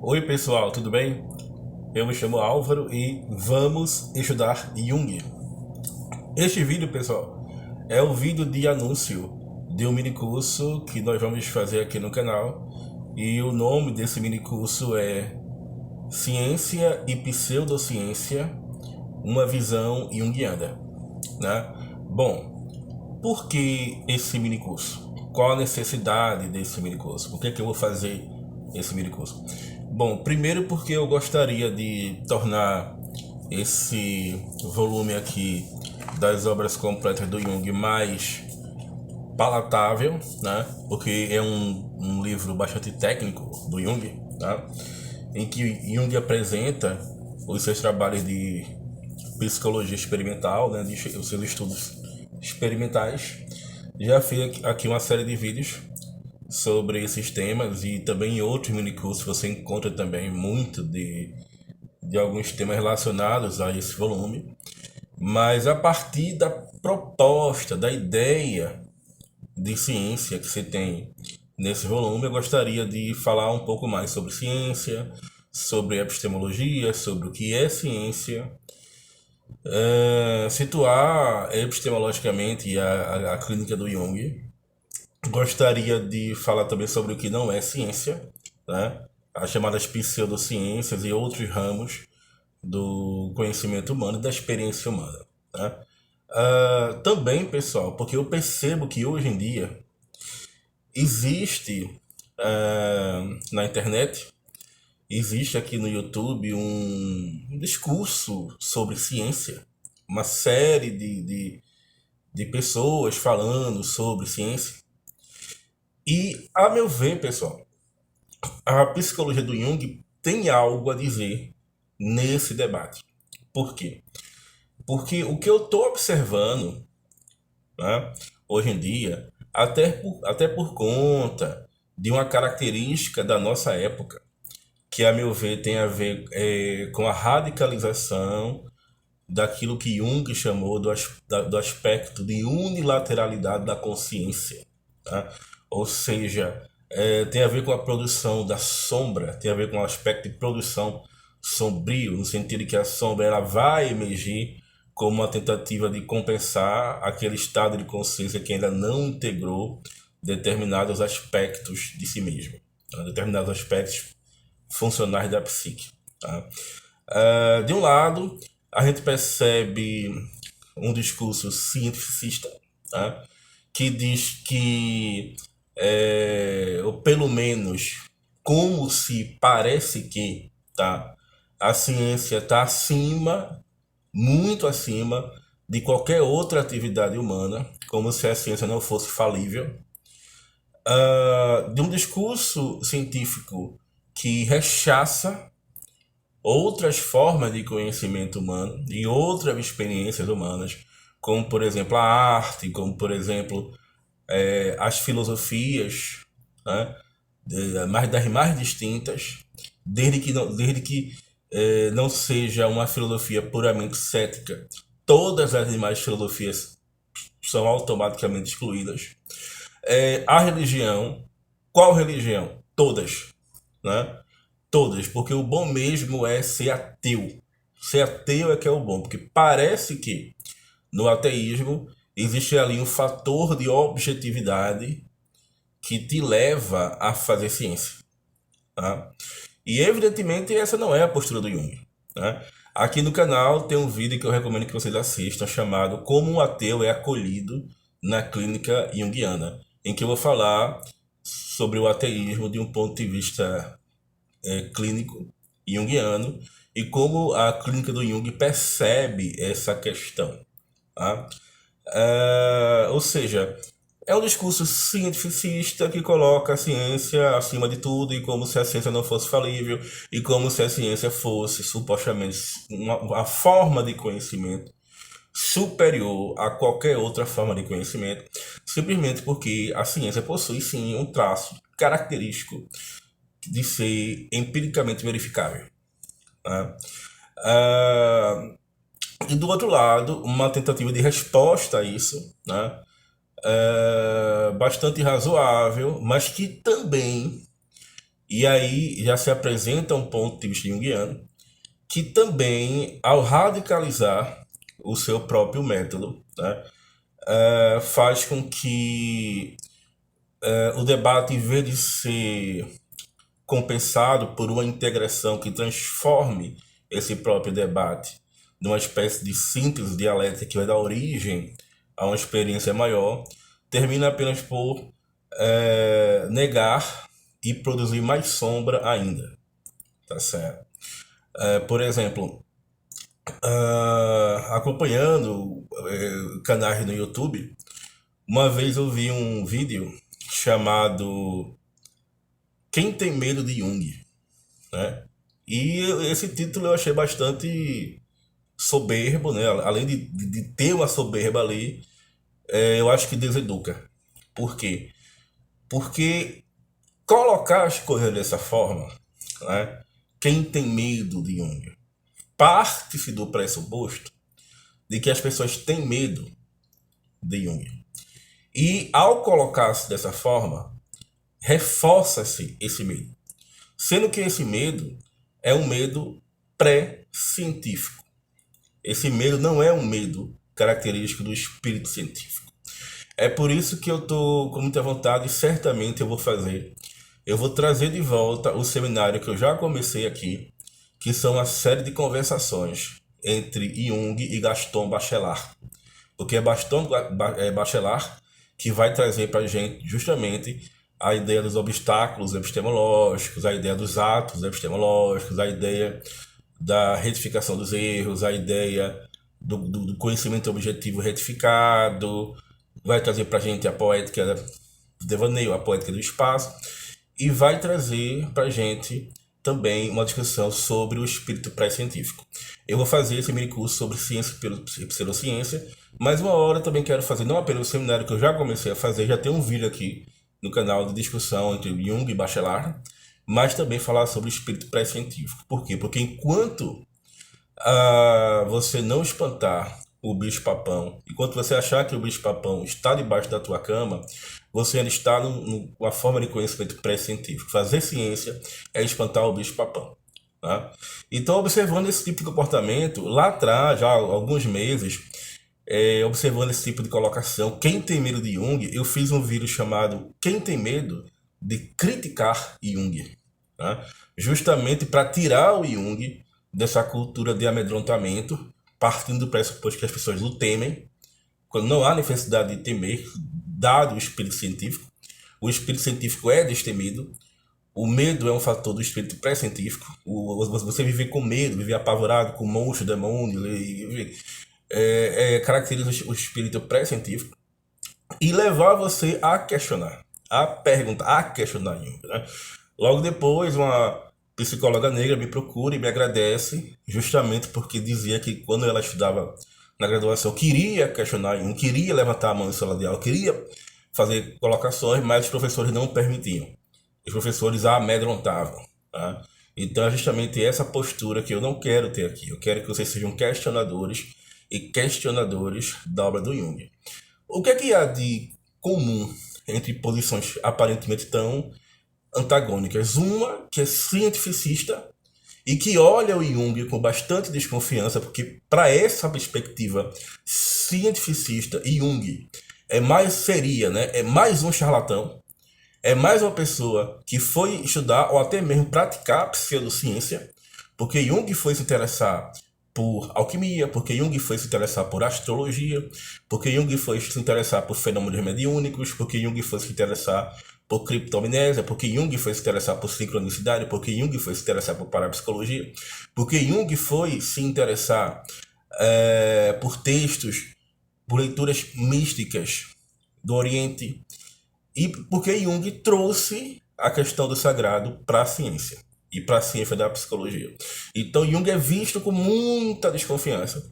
Oi pessoal, tudo bem? Eu me chamo Álvaro e vamos estudar Jung. Este vídeo, pessoal, é o vídeo de anúncio de um minicurso que nós vamos fazer aqui no canal. E o nome desse minicurso é Ciência e Pseudociência, uma visão junguiana, né? Bom, por que esse minicurso? Qual a necessidade desse minicurso? Por que eu vou fazer esse minicurso? Bom, primeiro porque eu gostaria de tornar esse volume aqui das obras completas do Jung mais palatável, né? Porque é um livro bastante técnico do Jung, tá? Em que Jung apresenta os seus trabalhos de psicologia experimental, né? Os seus estudos experimentais. Já fiz aqui uma série de vídeos sobre esses temas e também em outros minicursos você encontra também muito de alguns temas relacionados a esse volume. Mas a partir da proposta, da ideia de ciência que você tem nesse volume, eu gostaria de falar um pouco mais sobre ciência, sobre epistemologia, sobre o que é ciência, situar epistemologicamente a clínica do Jung. Gostaria de falar também sobre o que não é ciência, né? As chamadas pseudociências e outros ramos do conhecimento humano e da experiência humana, né? Também, pessoal, porque eu percebo que hoje em dia existe na internet, existe aqui no YouTube um discurso sobre ciência, uma série de pessoas falando sobre ciência. E, a meu ver, pessoal, a psicologia do Jung tem algo a dizer nesse debate. Por quê? Porque o que eu estou observando, né, hoje em dia, até por conta de uma característica da nossa época, que, a meu ver, tem a ver com a radicalização daquilo que Jung chamou do aspecto de unilateralidade da consciência, tá? Ou seja, tem a ver com a produção da sombra, tem a ver com o aspecto de produção sombrio, no sentido de que a sombra ela vai emergir como uma tentativa de compensar aquele estado de consciência que ainda não integrou determinados aspectos de si mesmo, tá? Determinados aspectos funcionais da psique, tá? De um lado, a gente percebe um discurso cientificista, tá? Que diz que, ou pelo menos, como se parece que, tá? A ciência está acima, muito acima, de qualquer outra atividade humana, como se a ciência não fosse falível. De um discurso científico que rechaça outras formas de conhecimento humano e outras experiências humanas, como por exemplo a arte, como por exemplo as filosofias, né, das mais distintas, desde que não seja uma filosofia puramente cética, todas as demais filosofias são automaticamente excluídas. A religião, qual religião? Todas, né? Todas, porque o bom mesmo é ser ateu. Ser ateu é que é o bom, porque parece que no ateísmo existe ali um fator de objetividade que te leva a fazer ciência, tá? E evidentemente essa não é a postura do Jung, né? Aqui no canal tem um vídeo que eu recomendo que vocês assistam chamado Como um Ateu é Acolhido na Clínica Junguiana, em que eu vou falar sobre o ateísmo de um ponto de vista clínico junguiano e como a clínica do Jung percebe essa questão, tá? Ou seja, é um discurso cientificista que coloca a ciência acima de tudo e como se a ciência não fosse falível e como se a ciência fosse supostamente uma forma de conhecimento superior a qualquer outra forma de conhecimento, simplesmente porque a ciência possui sim um traço característico de ser empiricamente verificável, né? E do outro lado, uma tentativa de resposta a isso, né? Bastante razoável, mas que também E aí já se apresenta um ponto de vista junguiano, que também, ao radicalizar o seu próprio método, né, faz com que o debate, em vez de ser compensado por uma integração que transforme esse próprio debate numa espécie de síntese dialética que vai dar origem a uma experiência maior, termina apenas por negar e produzir mais sombra ainda, tá certo? Por exemplo, acompanhando canais no YouTube, uma vez eu vi um vídeo chamado Quem Tem Medo de Jung, né? E esse título eu achei bastante soberbo, né? Além de ter uma soberba ali, eu acho que deseduca. Por quê? Porque colocar as coisas dessa forma, né? Quem tem medo de Jung parte-se do pressuposto de que as pessoas têm medo de Jung. E ao colocar-se dessa forma, reforça-se esse medo. Sendo que esse medo é um medo pré-científico. Esse medo não é um medo característico do espírito científico. É por isso que eu estou com muita vontade e certamente eu vou fazer. Eu vou trazer de volta o seminário que eu já comecei aqui, que são a série de conversações entre Jung e Gaston Bachelard. Porque é Bachelard que vai trazer para a gente justamente a ideia dos obstáculos epistemológicos, a ideia dos atos epistemológicos, a ideia da retificação dos erros, a ideia do conhecimento objetivo retificado, vai trazer para a gente a poética do devaneio, a poética do espaço, e vai trazer para a gente também uma discussão sobre o espírito pré-científico. Eu vou fazer esse mini curso sobre ciência e pseudociência, mas uma hora também quero fazer não apenas o seminário que eu já comecei a fazer, já tem um vídeo aqui no canal de discussão entre Jung e Bachelard, mas também falar sobre o espírito pré-científico. Por quê? Porque enquanto você não espantar o bicho-papão, enquanto você achar que o bicho-papão está debaixo da tua cama, você ainda está numa forma de conhecimento pré-científico. Fazer ciência é espantar o bicho-papão. Tá? Então, observando esse tipo de comportamento, lá atrás, já há alguns meses, observando esse tipo de colocação, quem tem medo de Jung, eu fiz um vídeo chamado Quem Tem Medo de Criticar Jung, tá? Justamente para tirar o Jung dessa cultura de amedrontamento, partindo do pressuposto que as pessoas o temem, quando não há necessidade de temer, dado o espírito científico. O espírito científico é destemido, o medo é um fator do espírito pré-científico. Você viver com medo, viver apavorado com monstros, demônios, caracteriza o espírito pré-científico e levar você a questionar, a perguntar, a questionar Jung, né? Logo depois, uma psicóloga negra me procura e me agradece, justamente porque dizia que quando ela estudava na graduação queria questionar Jung, queria levantar a mão em sala de aula, queria fazer colocações, mas os professores não permitiam. Os professores a amedrontavam. Tá? Então é justamente essa postura que eu não quero ter aqui. Eu quero que vocês sejam questionadores e questionadores da obra do Jung. O que é que há de comum entre posições aparentemente tão antagônicas? Uma que é cientificista e que olha o Jung com bastante desconfiança, porque para essa perspectiva cientificista, Jung seria, né, é mais um charlatão, é mais uma pessoa que foi estudar ou até mesmo praticar pseudociência, porque Jung foi se interessar por alquimia, porque Jung foi se interessar por astrologia, porque Jung foi se interessar por fenômenos mediúnicos, porque Jung foi se interessar por criptomnésia, porque Jung foi se interessar por sincronicidade, porque Jung foi se interessar por parapsicologia, porque Jung foi se interessar por textos, por leituras místicas do Oriente, e porque Jung trouxe a questão do sagrado para a ciência e para a ciência da psicologia. Então Jung é visto com muita desconfiança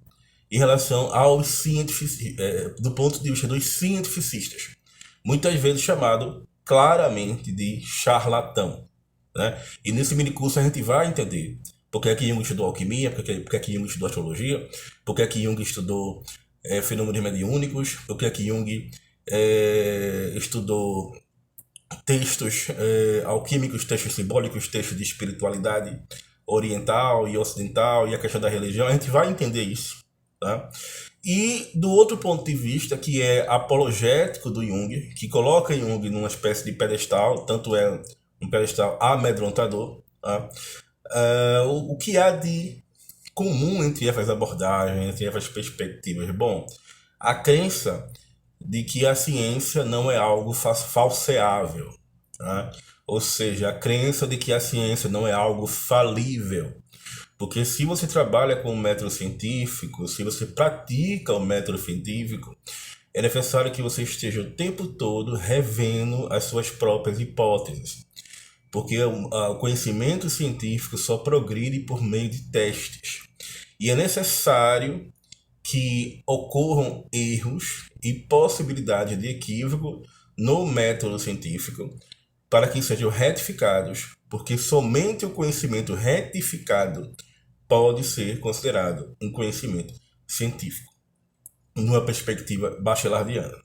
em relação aos do ponto de vista dos cientificistas, muitas vezes chamado claramente de charlatão, né? E nesse minicurso a gente vai entender porque é que Jung estudou alquimia, porque é que Jung estudou astrologia, porque é que Jung estudou fenômenos mediúnicos, porque é que Jung estudou textos alquímicos, textos simbólicos, textos de espiritualidade oriental e ocidental e a questão da religião, a gente vai entender isso, tá? E do outro ponto de vista, que é apologético do Jung, que coloca Jung numa espécie de pedestal, tanto é um pedestal amedrontador, tá? O que há de comum entre essas abordagens, entre essas perspectivas? Bom, a crença de que a ciência não é algo falseável, tá? Ou seja, a crença de que a ciência não é algo falível. Porque se você trabalha com o método científico, se você pratica o método científico, é necessário que você esteja o tempo todo revendo as suas próprias hipóteses. Porque o conhecimento científico só progride por meio de testes. E é necessário que ocorram erros e possibilidade de equívoco no método científico para que sejam retificados, porque somente o conhecimento retificado pode ser considerado um conhecimento científico, numa perspectiva bachelardiana.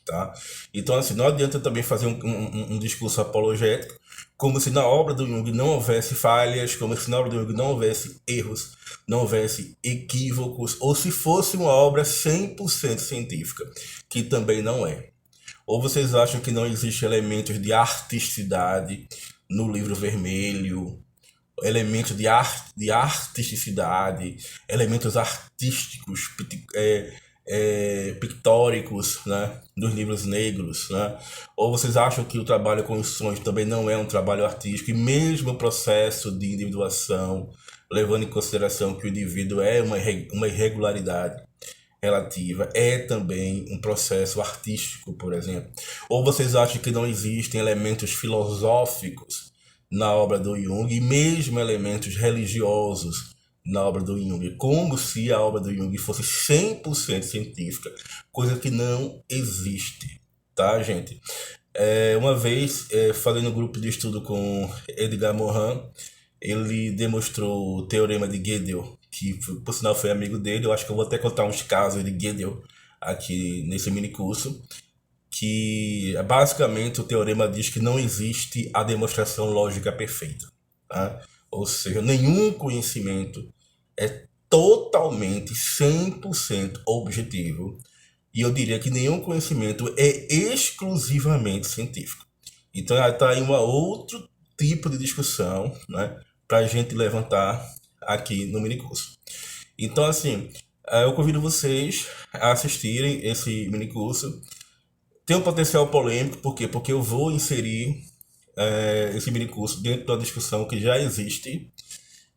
Tá? Então, assim, não adianta também fazer um discurso apologético, como se na obra do Jung não houvesse falhas, como se na obra do Jung não houvesse erros, não houvesse equívocos, ou se fosse uma obra 100% científica, que também não é. Ou vocês acham que não existe elementos de artisticidade no livro vermelho, elementos de artisticidade, elementos artísticos, pictóricos, né, dos livros negros, né? Ou vocês acham que o trabalho com os sonhos também não é um trabalho artístico, e mesmo o processo de individuação, levando em consideração que o indivíduo é uma irregularidade relativa, é também um processo artístico, por exemplo? Ou vocês acham que não existem elementos filosóficos na obra do Jung e mesmo elementos religiosos na obra do Jung, como se a obra do Jung fosse 100% científica, coisa que não existe, tá, gente? Uma vez, fazendo um grupo de estudo com Edgar Morin, ele demonstrou o teorema de Gödel, que por sinal foi amigo dele. Eu acho que eu vou até contar uns casos de Gödel aqui nesse mini curso, que basicamente o teorema diz que não existe a demonstração lógica perfeita, tá? Ou seja, nenhum conhecimento é totalmente 100% objetivo, e eu diria que nenhum conhecimento é exclusivamente científico. Então está aí um outro tipo de discussão, né, para a gente levantar aqui no minicurso. Então, assim, eu convido vocês a assistirem esse minicurso. Tem um potencial polêmico, por quê? Porque eu vou inserir esse minicurso dentro da discussão que já existe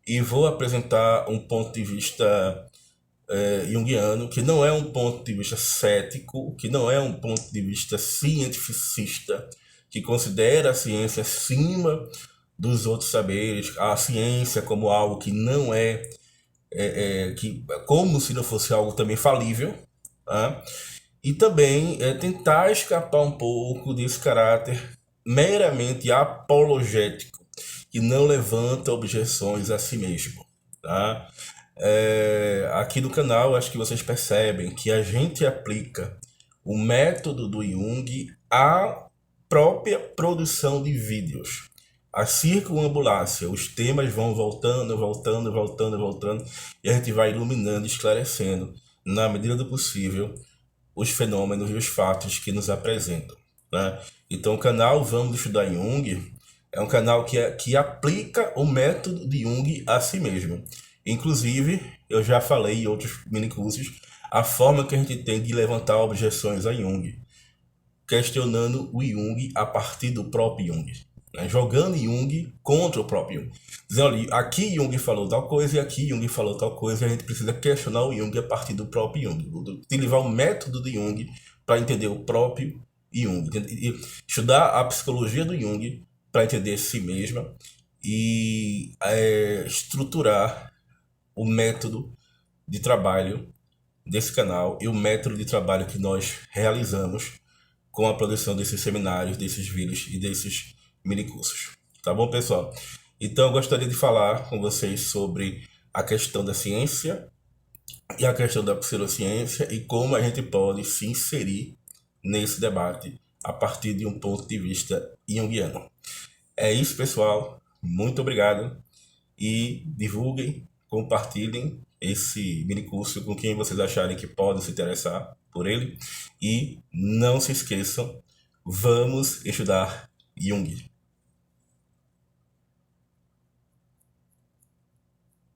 e vou apresentar um ponto de vista junguiano, que não é um ponto de vista cético, que não é um ponto de vista cientificista, que considera a ciência acima dos outros saberes, a ciência como algo que não que, como se não fosse algo também falível, tá? E também tentar escapar um pouco desse caráter meramente apologético, que não levanta objeções a si mesmo, tá? Aqui no canal, acho que vocês percebem que a gente aplica o método do Jung à própria produção de vídeos. A circunambulácia, os temas vão voltando, voltando, voltando, voltando, e a gente vai iluminando, esclarecendo, na medida do possível, os fenômenos e os fatos que nos apresentam, né? Então o canal Vamos Estudar Jung é um canal que aplica o método de Jung a si mesmo. Inclusive, eu já falei em outros minicursos, a forma que a gente tem de levantar objeções a Jung, questionando o Jung a partir do próprio Jung, né? Jogando Jung contra o próprio Jung. Dizendo, olha, aqui Jung falou tal coisa e aqui Jung falou tal coisa, e a gente precisa questionar o Jung a partir do próprio Jung, utilizar o método de Jung para entender o próprio Jung, estudar a psicologia do Jung para entender si mesma e estruturar o método de trabalho desse canal e o método de trabalho que nós realizamos com a produção desses seminários, desses vídeos e desses minicursos. Tá bom, pessoal? Então, eu gostaria de falar com vocês sobre a questão da ciência e a questão da pseudociência e como a gente pode se inserir nesse debate a partir de um ponto de vista junguiano. É isso, pessoal. Muito obrigado. E divulguem, compartilhem esse mini curso com quem vocês acharem que pode se interessar por ele. E não se esqueçam, vamos estudar Jung.